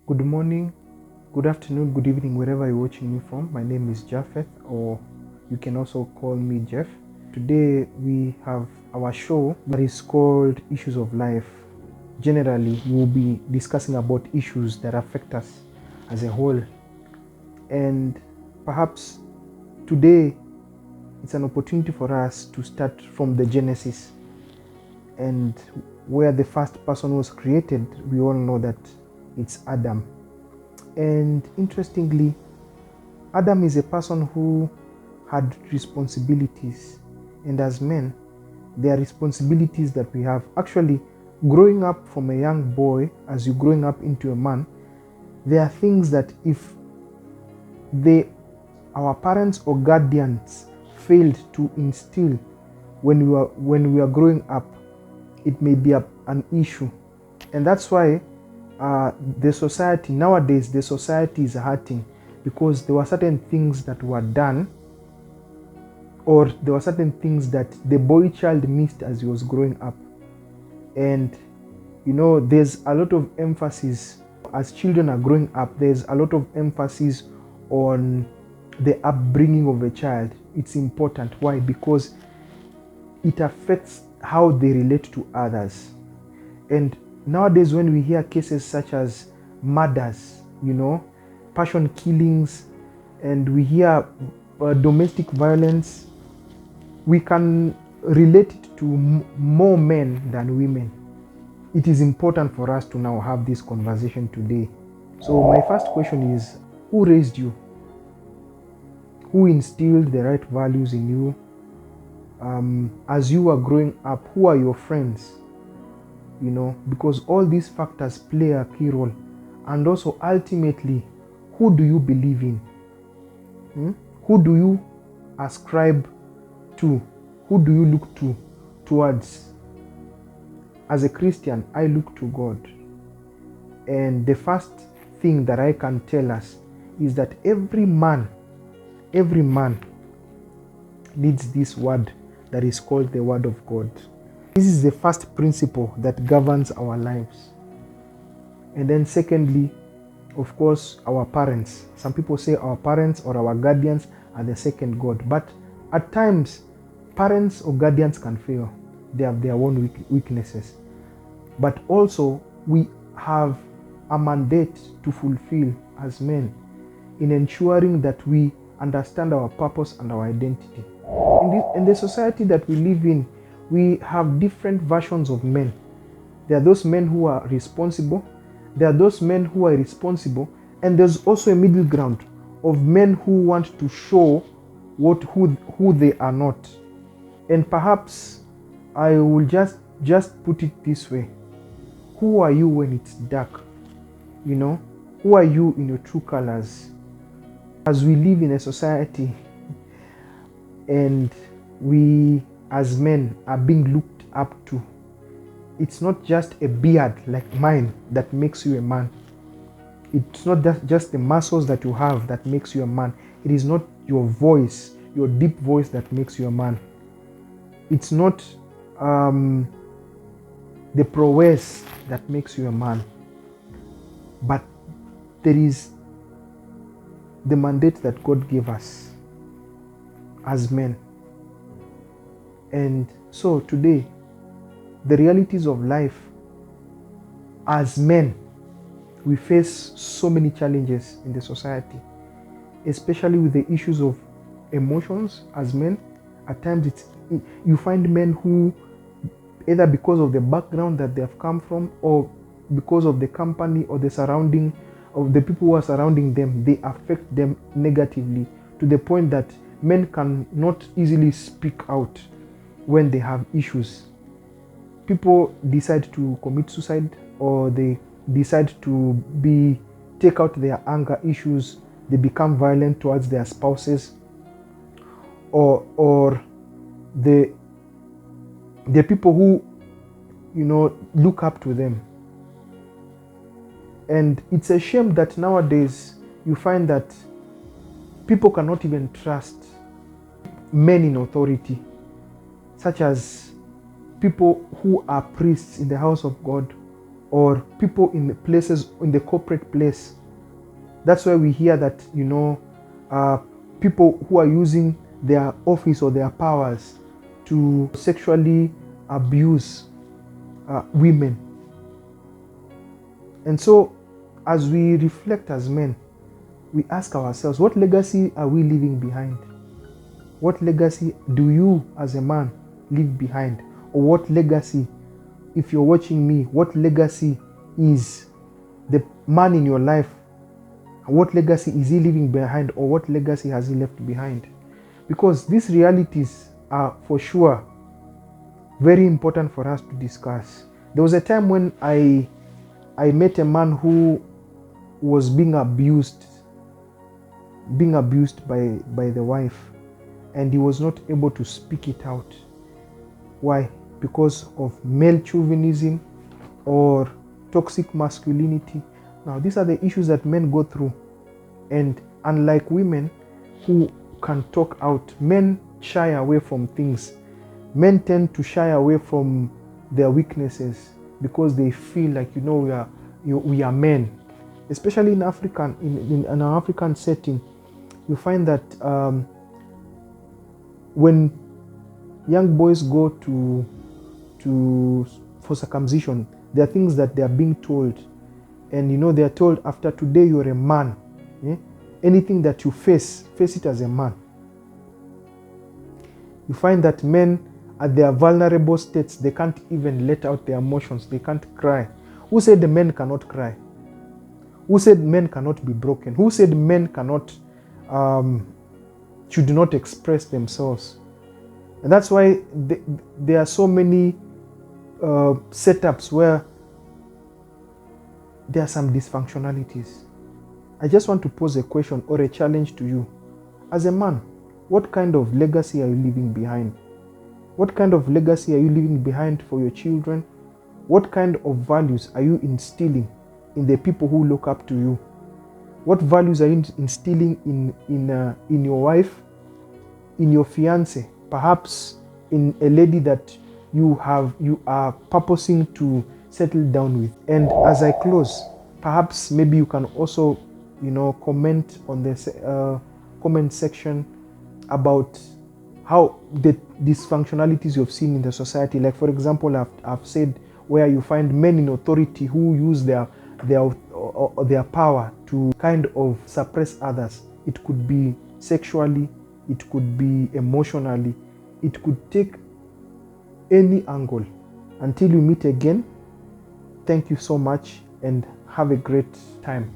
Good morning, good afternoon, good evening, wherever you're watching me from. My name is Japheth, or you can also call me Jeff. Today we have our show that is called Issues of Life. Generally, we will be discussing about issues that affect us as a whole. And perhaps today it's an opportunity for us to start from the Genesis, and where the first person was created. We all know that it's Adam. And interestingly, Adam is a person who had responsibilities, and as men, there are responsibilities that we have. Actually, growing up from a young boy, as you're growing up into a man, there are things that if our parents or guardians failed to instill when we are growing up, it may be an issue. And that's why the society nowadays, the society is hurting, because there were certain things that were done, or there were certain things that the boy child missed as he was growing up. And there's a lot of emphasis as children are growing up. There's a lot of emphasis on the upbringing of a child. It's important. Why? Because it affects how they relate to others. And nowadays, when we hear cases such as murders, passion killings, and we hear domestic violence, we can relate it to more men than women. It is important for us to now have this conversation today. So my first question is, who raised you? Who instilled the right values in you? As you are growing up, who are your friends? Because all these factors play a key role. And also, ultimately, who do you believe in? Who do you ascribe to? Who do you look towards? As a Christian, I look to God. And the first thing that I can tell us is that every man needs this word that is called the Word of God. This is the first principle that governs our lives. And then secondly, of course, our parents. Some people say our parents or our guardians are the second God. But at times, parents or guardians can fail. They have their own weaknesses. But also, we have a mandate to fulfill as men in ensuring that we understand our purpose and our identity. In the society that we live in, we have different versions of men. There are those men who are responsible. There are those men who are irresponsible. And there's also a middle ground of men who want to show who they are not. And perhaps I will just put it this way. Who are you when it's dark? Who are you in your true colors? As we live in a society and we as men are being looked up to, it's not just a beard like mine that makes you a man. It's not just the muscles that you have that makes you a man. It is not your voice, your deep voice, that makes you a man. It's not the prowess that makes you a man. But there is the mandate that God gave us as men. And so today, the realities of life as men, we face so many challenges in the society, especially with the issues of emotions as men. At times, you find men who, either because of the background that they have come from, or because of the company or the surrounding of the people who are surrounding them, they affect them negatively, to the point that men cannot easily speak out when they have issues. People decide to commit suicide, or they decide to take out their anger issues. They become violent towards their spouses, or the people who look up to them. And it's a shame that nowadays you find that people cannot even trust men in authority, such as people who are priests in the house of God, or people in the places, in the corporate place. That's why we hear that, people who are using their office or their powers to sexually abuse women. And so, as we reflect as men, we ask ourselves, what legacy are we leaving behind? What legacy do you as a man leave behind? Or what legacy, if you're watching me, what legacy is the man in your life? What legacy is he leaving behind, or what legacy has he left behind? Because these realities are for sure very important for us to discuss. There was a time when I met a man who was being abused by the wife, and he was not able to speak it out. Why? Because of male chauvinism or toxic masculinity. Now, these are the issues that men go through, and unlike women who can talk out, men shy away from things. Men tend to shy away from their weaknesses because they feel like, we are men. Especially in an African setting, you find that when young boys go for circumcision, there are things that they are being told, and they are told, after today you're a man. Anything that you face it as a man. You find that men at their vulnerable states, they can't even let out their emotions. They can't cry. Who said the men cannot cry? Who said men cannot be broken? Who said men should not express themselves? And that's why there are so many setups where there are some dysfunctionalities. I just want to pose a question or a challenge to you. As a man, what kind of legacy are you leaving behind? What kind of legacy are you leaving behind for your children? What kind of values are you instilling in the people who look up to you? What values are you instilling in your wife, in your fiance, perhaps in a lady that you are purposing to settle down with? And as I close, perhaps maybe you can also comment on the comment section about how the dysfunctionalities you've seen in the society. Like, for example, I've said where you find men in authority who use their power to kind of suppress others. It could be sexually, it could be emotionally, it could take any angle. Until we meet again, thank you so much and have a great time.